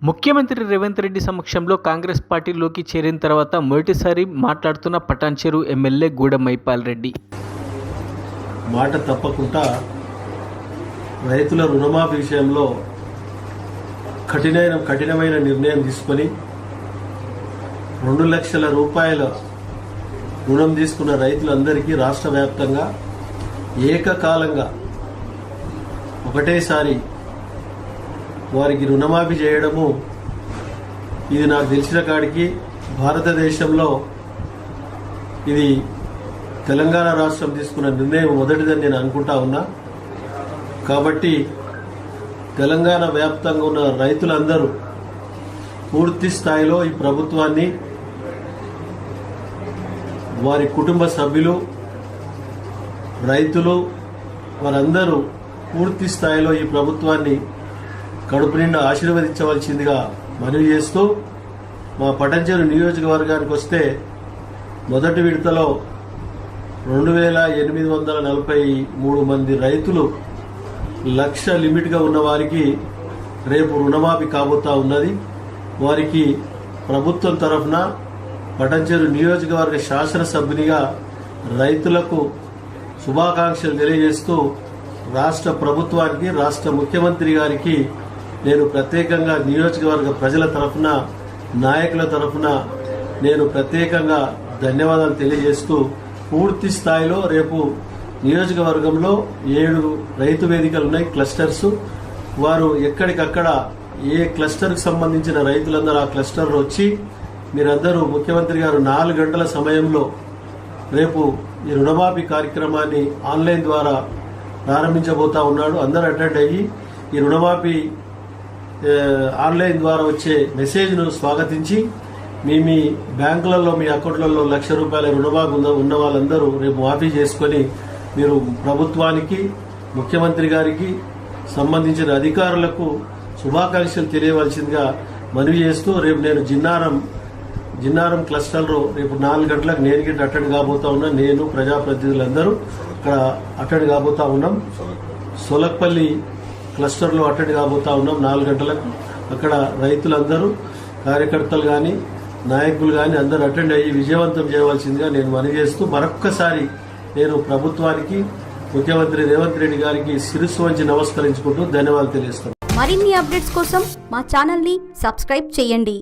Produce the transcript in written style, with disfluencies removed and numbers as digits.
ముఖ్యమంత్రి రేవంత్ రెడ్డి సమక్షంలో కాంగ్రెస్ పార్టీలోకి చేరిన తర్వాత మొదటిసారి మాట్లాడుతున్న పటాన్చెరు ఎమ్మెల్యే గూడెం మైపాల్ రెడ్డి మాట తప్పకుండా రైతుల రుణమాఫీ విషయంలో కఠినమైన నిర్ణయం తీసుకొని 2 లక్షల రూపాయల రుణం తీసుకున్న రైతులందరికీ రాష్ట్ర వ్యాప్తంగా ఏకకాలంగా ఒకటేసారి వారికి రుణమాఫీ చేయడము ఇది నాకు తెలిసిన కాడికి భారతదేశంలో ఇది తెలంగాణ రాష్ట్రం తీసుకున్న నిర్ణయం మొదటిదని నేను అనుకుంటా ఉన్నా. కాబట్టి తెలంగాణ వ్యాప్తంగా ఉన్న రైతులందరూ పూర్తి స్థాయిలో ఈ ప్రభుత్వాన్ని, వారి కుటుంబ సభ్యులు, రైతులు వారందరూ పూర్తి స్థాయిలో ఈ ప్రభుత్వాన్ని కడుపు నిండా ఆశీర్వదించవలసిందిగా మనవి చేస్తూ, మా పటాన్చెరు నియోజకవర్గానికి వస్తే మొదటి విడతలో 2843 మంది రైతులు లక్ష లిమిట్గా ఉన్న వారికి రేపు రుణమాఫీ కాబోతా ఉన్నది. వారికి ప్రభుత్వం తరఫున పటాన్చెరు నియోజకవర్గ శాసనసభ్యునిగా రైతులకు శుభాకాంక్షలు తెలియజేస్తూ రాష్ట్ర ప్రభుత్వానికి, రాష్ట్ర ముఖ్యమంత్రి గారికి నేను ప్రత్యేకంగా నియోజకవర్గ ప్రజల తరఫున, నాయకుల తరఫున నేను ప్రత్యేకంగా ధన్యవాదాలు తెలియజేస్తూ, పూర్తి స్థాయిలో రేపు నియోజకవర్గంలో 7 రైతు వేదికలు ఉన్నాయి, క్లస్టర్స్. వారు ఎక్కడికక్కడ ఏ క్లస్టర్కి సంబంధించిన రైతులందరూ ఆ క్లస్టర్లో వచ్చి మీరందరూ ముఖ్యమంత్రి గారు 4 గంటల సమయంలో రేపు ఈ రుణమాఫీ కార్యక్రమాన్ని ఆన్లైన్ ద్వారా ప్రారంభించబోతా ఉన్నాడు. అందరూ అటెండ్ అయ్యి ఈ రుణమాఫీ ఆన్లైన్ ద్వారా వచ్చే మెసేజ్ను స్వాగతించి మీ బ్యాంకులలో, మీ అకౌంట్లలో 1 లక్ష రూపాయల రుణమాఫీ ఉన్న వాళ్ళందరూ రేపు మాఫీ చేసుకొని మీరు ప్రభుత్వానికి, ముఖ్యమంత్రి గారికి, సంబంధించిన అధికారులకు శుభాకాంక్షలు తెలియవలసిందిగా మనవి చేస్తూ, రేపు నేను జిన్నారం క్లస్టర్లో రేపు 4 గంటలకు నేను గిట్ట అటెండ్ కాబోతా ఉన్నా. నేను, ప్రజాప్రతినిధులందరూ అక్కడ అటెండ్ కాబోతా ఉన్నాం. సోలక్పల్లి క్లస్టర్లో అటెండ్ కాబోతా ఉన్నాం 4 గంటలకు. అక్కడ రైతులందరూ, కార్యకర్తలు కానీ, నాయకులు కానీ అందరూ అటెండ్ అయ్యి విజయవంతం చేయవలసిందిగా నేను మనవి చేస్తూ, మరొక్కసారి నేను ప్రభుత్వానికి, ముఖ్యమంత్రి రేవంత్ రెడ్డి గారికి శిరస్సు వంచి నమస్కరించుకుంటూ ధన్యవాదాలు తెలియజేస్తాను. మరిన్ని అప్డేట్స్ కోసం మా ఛానల్ ని సబ్స్క్రైబ్ చేయండి.